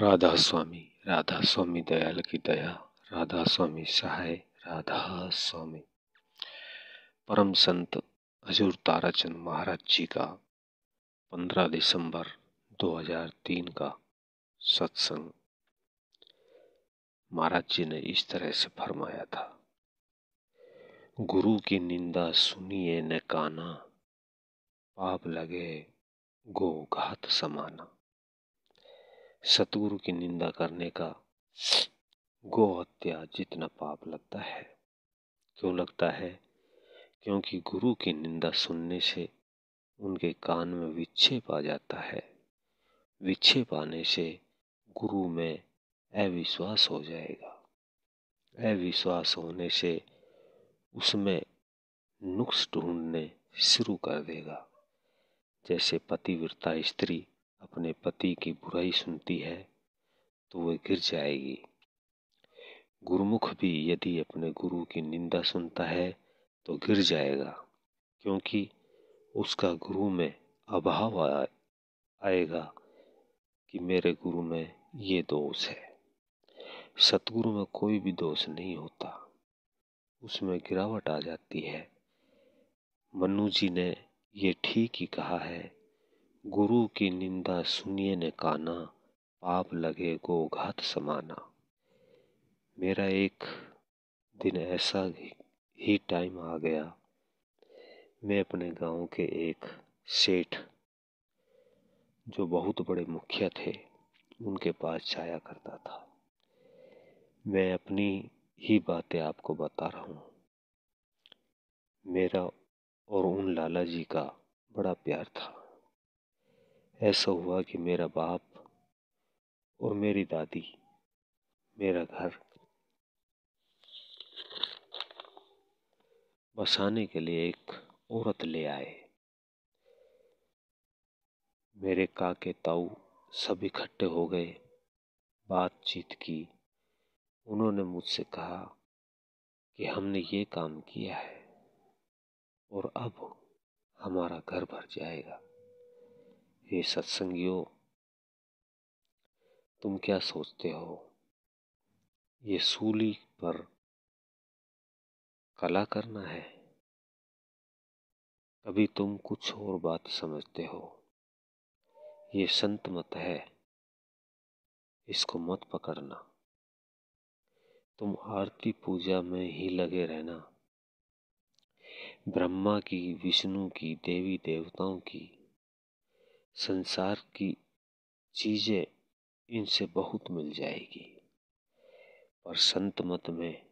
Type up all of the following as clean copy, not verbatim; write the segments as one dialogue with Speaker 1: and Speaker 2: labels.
Speaker 1: राधा स्वामी दयाल की दया, राधा स्वामी सहाय, राधा स्वामी। परम संत हजूर ताराचंद महाराज जी का 15 दिसंबर 2003 का सत्संग। महाराज जी ने इस तरह से फरमाया था, गुरु की निंदा सुनिए न काना, पाप लगे गो घात समाना। सतगुरु की निंदा करने का गो हत्या जितना पाप लगता है। क्यों लगता है? क्योंकि गुरु की निंदा सुनने से उनके कान में विक्षेप आ जाता है। विक्षेप आने से गुरु में अविश्वास हो जाएगा। अविश्वास होने से उसमें नुक्स ढूंढने शुरू कर देगा। जैसे पतिव्रता स्त्री अपने पति की बुराई सुनती है तो वह गिर जाएगी। गुरुमुख भी यदि अपने गुरु की निंदा सुनता है तो गिर जाएगा, क्योंकि उसका गुरु में अभाव आएगा कि मेरे गुरु में ये दोष है। सतगुरु में कोई भी दोष नहीं होता, उसमें गिरावट आ जाती है। मनु जी ने ये ठीक ही कहा है, गुरु की निंदा सुनिए न काना, पाप लगे गो घात समाना। मेरा एक दिन ऐसा ही टाइम आ गया, मैं अपने गांव के एक सेठ जो बहुत बड़े मुखिया थे उनके पास जाया करता था। मैं अपनी ही बातें आपको बता रहा हूँ। मेरा और उन लाला जी का बड़ा प्यार था। ऐसा हुआ कि मेरा बाप और मेरी दादी मेरा घर बसाने के लिए एक औरत ले आए। मेरे काके ताऊ सब इकट्ठे हो गए, बातचीत की। उन्होंने मुझसे कहा कि हमने ये काम किया है और अब हमारा घर भर जाएगा। हे सत्संगियों, तुम क्या सोचते हो? ये सूली पर कला करना है? कभी तुम कुछ और बात समझते हो। ये संत मत है, इसको मत पकड़ना। तुम आरती पूजा में ही लगे रहना। ब्रह्मा की, विष्णु की, देवी देवताओं की, संसार की चीजें इनसे बहुत मिल जाएगी, पर संत मत में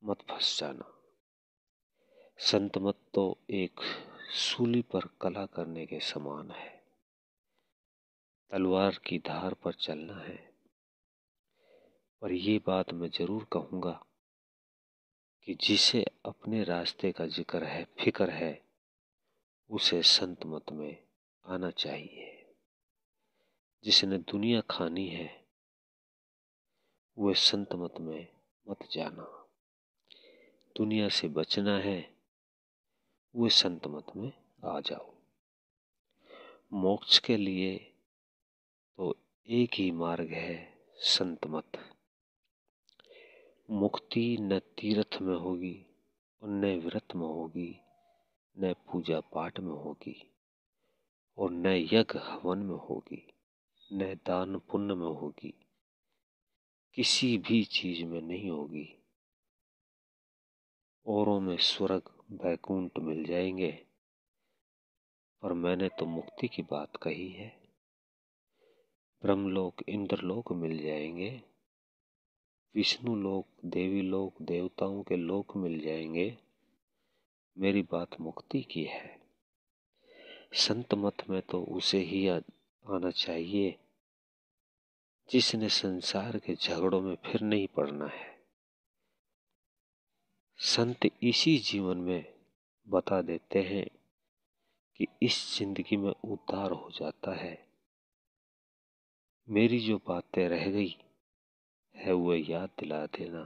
Speaker 1: मत फंस जाना। संत मत तो एक सूली पर कला करने के समान है। तलवार की धार पर चलना है। पर ये बात मैं जरूर कहूँगा कि जिसे अपने रास्ते का जिक्र है, फिक्र है, उसे संत मत में आना चाहिए। जिसने दुनिया खानी है वह संत मत में मत जाना। दुनिया से बचना है वह संत मत में आ जाओ। मोक्ष के लिए तो एक ही मार्ग है, संत मत। मुक्ति न तीर्थ में होगी और न व्रत में होगी, न पूजा पाठ में होगी और न यज्ञ हवन में होगी, न दान पुण्य में होगी। किसी भी चीज में नहीं होगी। औरों में स्वर्ग वैकुंठ मिल जाएंगे, पर मैंने तो मुक्ति की बात कही है। ब्रह्मलोक, इंद्रलोक मिल जाएंगे, विष्णु लोक, देवी लोक, देवताओं के लोक मिल जाएंगे। मेरी बात मुक्ति की है। संत मत में तो उसे ही आना चाहिए जिसने संसार के झगड़ों में फिर नहीं पड़ना है। संत इसी जीवन में बता देते हैं कि इस जिंदगी में उद्धार हो जाता है। मेरी जो बातें रह गई है वह याद दिला देना।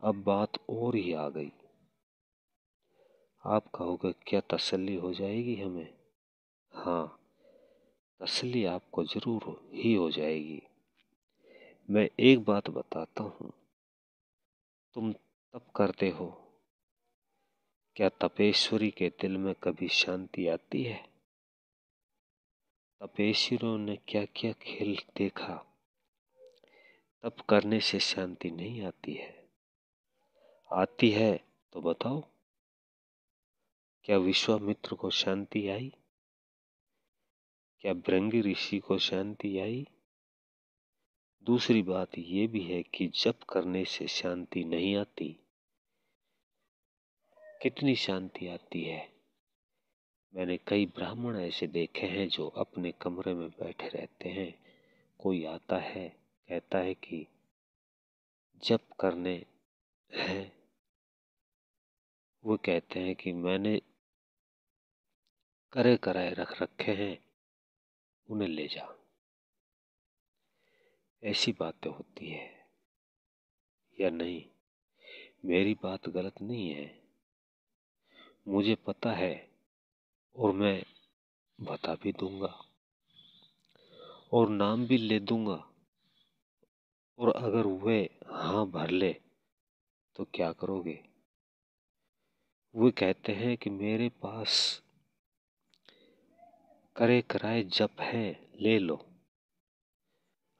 Speaker 1: अब बात और ही आ गई। आप कहोगे क्या तसल्ली हो जाएगी हमें? हाँ, तसल्ली आपको जरूर ही हो जाएगी। मैं एक बात बताता हूँ, तुम तप करते हो, क्या तपेश्वरी के दिल में कभी शांति आती है? तपेश्वरों ने क्या क्या खेल देखा, तप करने से शांति नहीं आती है। आती है तो बताओ, क्या विश्वामित्र को शांति आई? क्या भृंगी ऋषि को शांति आई? दूसरी बात ये भी है कि जप करने से शांति नहीं आती। कितनी शांति आती है। मैंने कई ब्राह्मण ऐसे देखे हैं जो अपने कमरे में बैठे रहते हैं, कोई आता है कहता है कि जप करने हैं, वो कहते हैं कि मैंने करे कराए रख रखे हैं, उन्हें ले जा। ऐसी बातें होती है या नहीं? मेरी बात गलत नहीं है, मुझे पता है और मैं बता भी दूंगा और नाम भी ले दूंगा। और अगर वे हाँ भर ले तो क्या करोगे? वे कहते हैं कि मेरे पास करे कराए जप है, ले लो।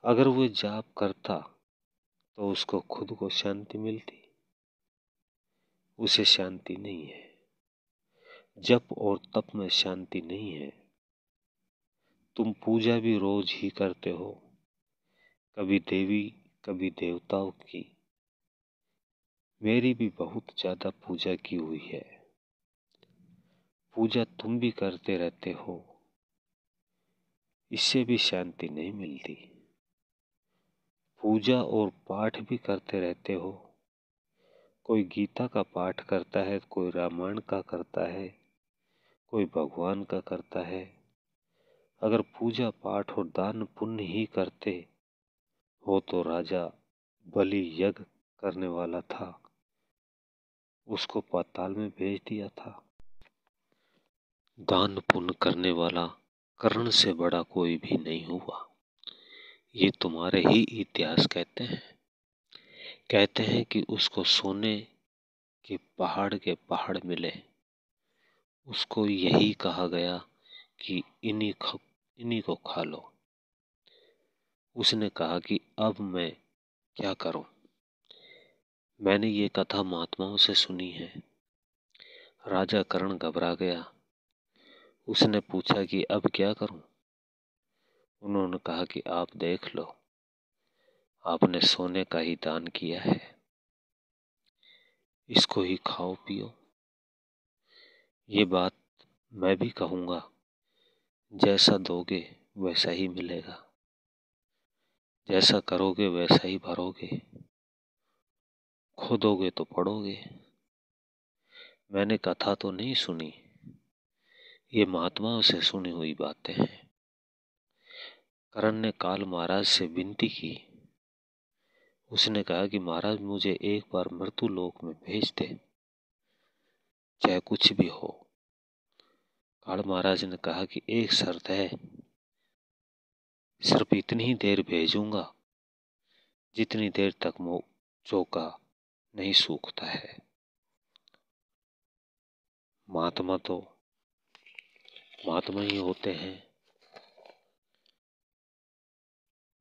Speaker 1: अगर वो जाप करता तो उसको खुद को शांति मिलती, उसे शांति नहीं है। जप और तप में शांति नहीं है। तुम पूजा भी रोज ही करते हो, कभी देवी कभी देवताओं की। मेरी भी बहुत ज्यादा पूजा की हुई है। पूजा तुम भी करते रहते हो, इससे भी शांति नहीं मिलती। पूजा और पाठ भी करते रहते हो, कोई गीता का पाठ करता है, कोई रामायण का करता है, कोई भगवान का करता है। अगर पूजा पाठ और दान पुण्य ही करते हो तो राजा बलि यज्ञ करने वाला था, उसको पाताल में भेज दिया था। दान पुण्य करने वाला कर्ण से बड़ा कोई भी नहीं हुआ, ये तुम्हारे ही इतिहास कहते हैं। कहते हैं कि उसको सोने के पहाड़ मिले, उसको यही कहा गया कि इन्हीं को खा लो। उसने कहा कि अब मैं क्या करूं? मैंने ये कथा महात्माओं से सुनी है। राजा कर्ण घबरा गया, उसने पूछा कि अब क्या करूं? उन्होंने कहा कि आप देख लो, आपने सोने का ही दान किया है, इसको ही खाओ पियो। ये बात मैं भी कहूंगा, जैसा दोगे वैसा ही मिलेगा, जैसा करोगे वैसा ही भरोगे, खोदोगे तो पड़ोगे। मैंने कथा तो नहीं सुनी, ये महात्माओं से सुनी हुई बातें हैं। कर्ण ने काल महाराज से विनती की, उसने कहा कि महाराज मुझे एक बार मृत्यु लोक में भेज दे, चाहे कुछ भी हो। काल महाराज ने कहा कि एक शर्त है, सिर्फ इतनी ही देर भेजूंगा जितनी देर तक चौका नहीं सूखता है। महात्मा तो महात्मा ही होते हैं।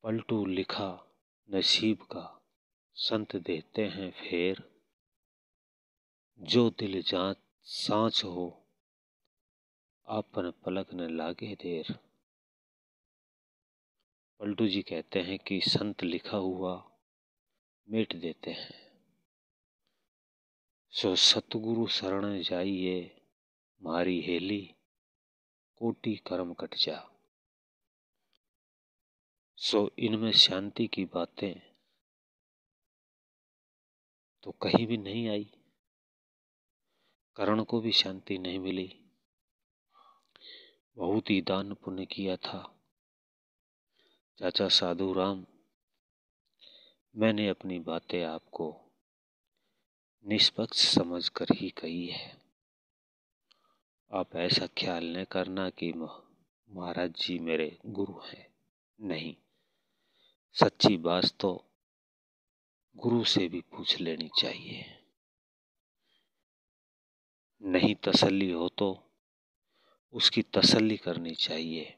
Speaker 1: पलटू लिखा नसीब का, संत देते हैं फेर, जो दिल जांच सांच हो, आपन पलक न लागे देर। पलटू जी कहते हैं कि संत लिखा हुआ मिट देते हैं, सो सतगुरु शरण जाइए, मारी हेली कोटि कर्म कट जा। सो इनमें शांति की बातें तो कहीं भी नहीं आई। कर्ण को भी शांति नहीं मिली, बहुत ही दान पुण्य किया था। चाचा साधु राम, मैंने अपनी बातें आपको निष्पक्ष समझ कर ही कही है। आप ऐसा ख्याल न करना कि महाराज जी मेरे गुरु हैं। नहीं, सच्ची बात तो गुरु से भी पूछ लेनी चाहिए। नहीं तसल्ली हो तो उसकी तसल्ली करनी चाहिए।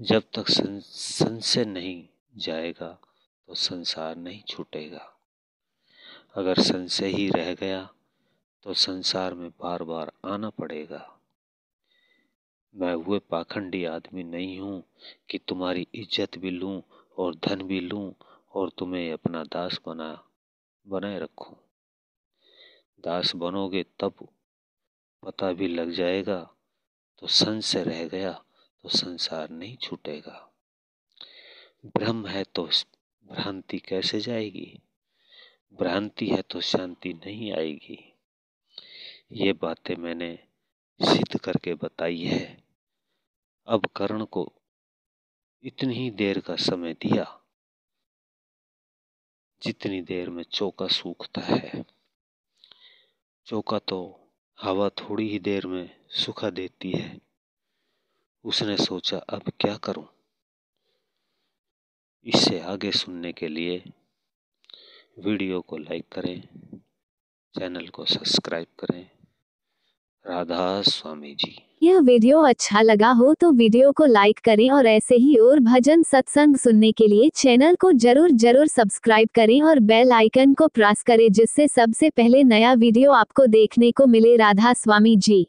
Speaker 1: जब तक संशय नहीं जाएगा तो संसार नहीं छूटेगा। अगर संशय ही रह गया तो संसार में बार बार आना पड़ेगा। मैं वो पाखंडी आदमी नहीं हूँ कि तुम्हारी इज्जत भी लूँ और धन भी लूँ और तुम्हें अपना दास बनाए रखूं। दास बनोगे तब पता भी लग जाएगा, तो संशय रह गया तो संसार नहीं छूटेगा। ब्रह्म है तो भ्रांति कैसे जाएगी? भ्रांति है तो शांति नहीं आएगी। ये बातें मैंने सिद्ध करके बताई है। अब कर्ण को इतनी ही देर का समय दिया जितनी देर में चौका सूखता है। चौका तो हवा थोड़ी ही देर में सुखा देती है। उसने सोचा अब क्या करूं। इससे आगे सुनने के लिए वीडियो को लाइक करें, चैनल को सब्सक्राइब करें। राधा स्वामी जी।
Speaker 2: यह वीडियो अच्छा लगा हो तो वीडियो को लाइक करें और ऐसे ही और भजन सत्संग सुनने के लिए चैनल को जरूर सब्सक्राइब करें और बेल आइकन को प्रेस करें, जिससे सबसे पहले नया वीडियो आपको देखने को मिले। राधा स्वामी जी।